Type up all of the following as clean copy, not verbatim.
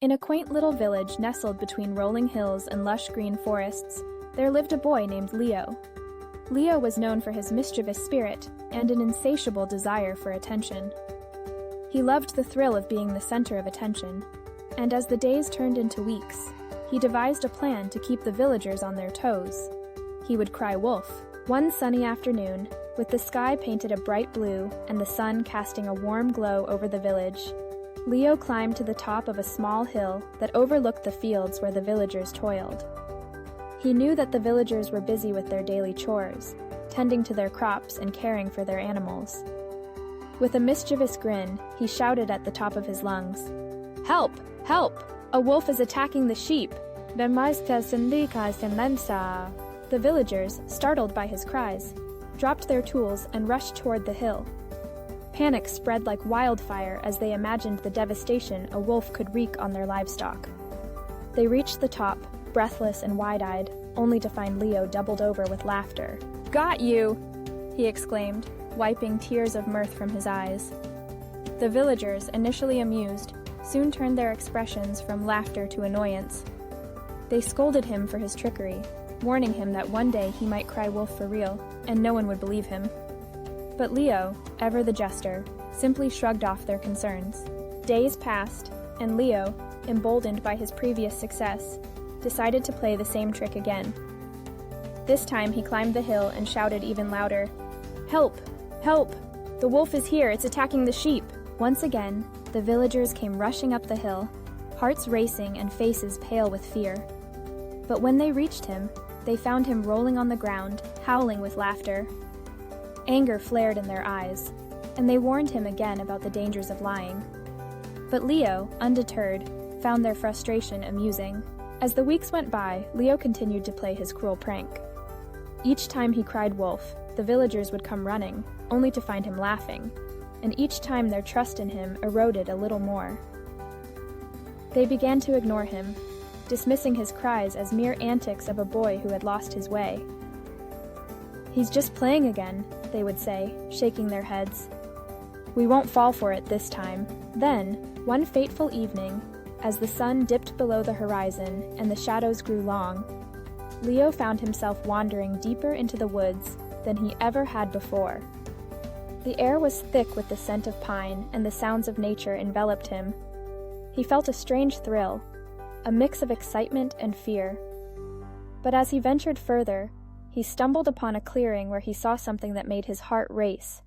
In a quaint little village nestled between rolling hills and lush green forests, there lived a boy named Leo. Leo was known for his mischievous spirit and an insatiable desire for attention. He loved the thrill of being the center of attention, and as the days turned into weeks, he devised a plan to keep the villagers on their toes. He would cry wolf. One sunny afternoon, with the sky painted a bright blue and the sun casting a warm glow over the village, Leo climbed to the top of a small hill that overlooked the fields where the villagers toiled. He knew that the villagers were busy with their daily chores, tending to their crops and caring for their animals. With a mischievous grin, he shouted at the top of his lungs, "Help! Help! A wolf is attacking the sheep!" The villagers, startled by his cries, dropped their tools and rushed toward the hill. Panic spread like wildfire as they imagined the devastation a wolf could wreak on their livestock. They reached the top, breathless and wide-eyed, only to find Leo doubled over with laughter. "Got you!" he exclaimed, wiping tears of mirth from his eyes. The villagers, initially amused, soon turned their expressions from laughter to annoyance. They scolded him for his trickery, warning him that one day he might cry wolf for real, and no one would believe him. But Leo, ever the jester, simply shrugged off their concerns. Days passed, and Leo, emboldened by his previous success, decided to play the same trick again. This time he climbed the hill and shouted even louder, "Help! Help! The wolf is here, it's attacking the sheep!" Once again, the villagers came rushing up the hill, hearts racing and faces pale with fear. But when they reached him, they found him rolling on the ground, howling with laughter. Anger flared in their eyes, and they warned him again about the dangers of lying. But Leo, undeterred, found their frustration amusing. As the weeks went by, Leo continued to play his cruel prank. Each time he cried wolf, the villagers would come running, only to find him laughing, and each time their trust in him eroded a little more. They began to ignore him, dismissing his cries as mere antics of a boy who had lost his way. "He's just playing again," they would say, shaking their heads. "We won't fall for it this time." Then, one fateful evening, as the sun dipped below the horizon and the shadows grew long, Leo found himself wandering deeper into the woods than he ever had before. The air was thick with the scent of pine, and the sounds of nature enveloped him. He felt a strange thrill, a mix of excitement and fear. But as he ventured further, he stumbled upon a clearing where he saw something that made his heart race.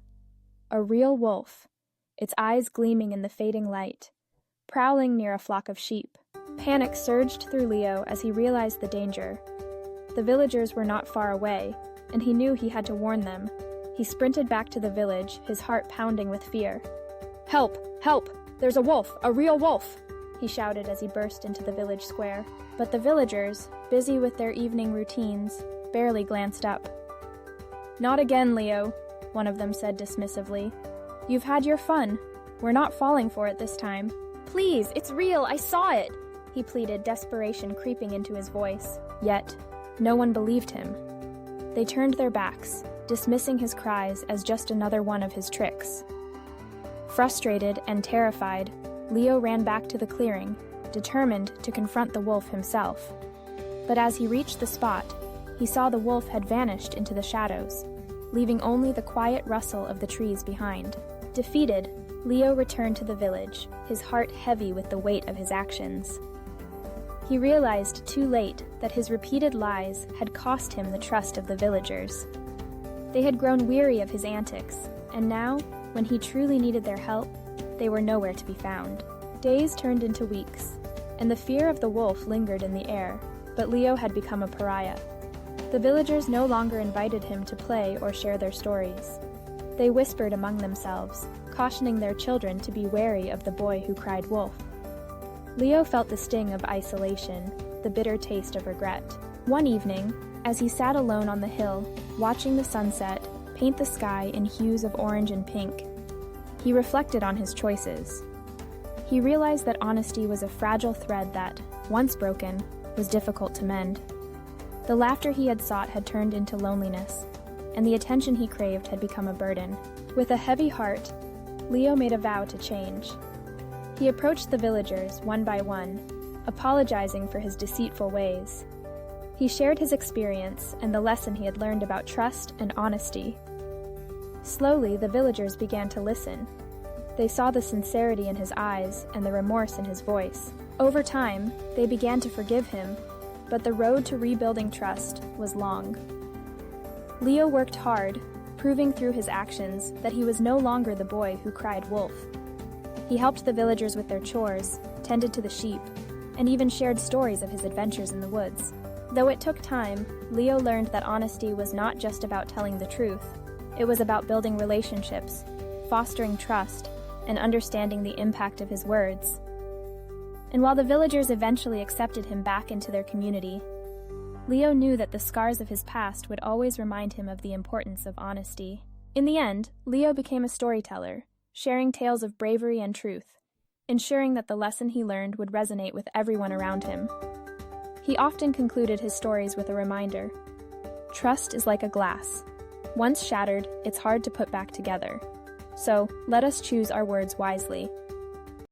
A real wolf, its eyes gleaming in the fading light, prowling near a flock of sheep. Panic surged through Leo as he realized the danger. The villagers were not far away, and he knew he had to warn them. He sprinted back to the village, his heart pounding with fear. "Help! Help! There's a wolf! A real wolf!" he shouted as he burst into the village square. But the villagers, busy with their evening routines, barely glanced up. "Not again, Leo," one of them said dismissively. "You've had your fun. We're not falling for it this time." "Please, it's real, I saw it!" he pleaded, desperation creeping into his voice. Yet, no one believed him. They turned their backs, dismissing his cries as just another one of his tricks. Frustrated and terrified, Leo ran back to the clearing, determined to confront the wolf himself. But as he reached the spot, he saw the wolf had vanished into the shadows, leaving only the quiet rustle of the trees behind. Defeated, Leo returned to the village, his heart heavy with the weight of his actions. He realized too late that his repeated lies had cost him the trust of the villagers. They had grown weary of his antics, and now, when he truly needed their help, they were nowhere to be found. Days turned into weeks, and the fear of the wolf lingered in the air, but Leo had become a pariah. The villagers no longer invited him to play or share their stories. They whispered among themselves, cautioning their children to be wary of the boy who cried wolf. Leo felt the sting of isolation, the bitter taste of regret. One evening, as he sat alone on the hill, watching the sunset paint the sky in hues of orange and pink, he reflected on his choices. He realized that honesty was a fragile thread that, once broken, was difficult to mend. The laughter he had sought had turned into loneliness, and the attention he craved had become a burden. With a heavy heart, Leo made a vow to change. He approached the villagers one by one, apologizing for his deceitful ways. He shared his experience and the lesson he had learned about trust and honesty. Slowly, the villagers began to listen. They saw the sincerity in his eyes and the remorse in his voice. Over time, they began to forgive him, but the road to rebuilding trust was long. Leo worked hard, proving through his actions that he was no longer the boy who cried wolf. He helped the villagers with their chores, tended to the sheep, and even shared stories of his adventures in the woods. Though it took time, Leo learned that honesty was not just about telling the truth. It was about building relationships, fostering trust, and understanding the impact of his words. And while the villagers eventually accepted him back into their community, Leo knew that the scars of his past would always remind him of the importance of honesty. In the end, Leo became a storyteller, sharing tales of bravery and truth, ensuring that the lesson he learned would resonate with everyone around him. He often concluded his stories with a reminder: trust is like a glass. Once shattered, it's hard to put back together. So, let us choose our words wisely.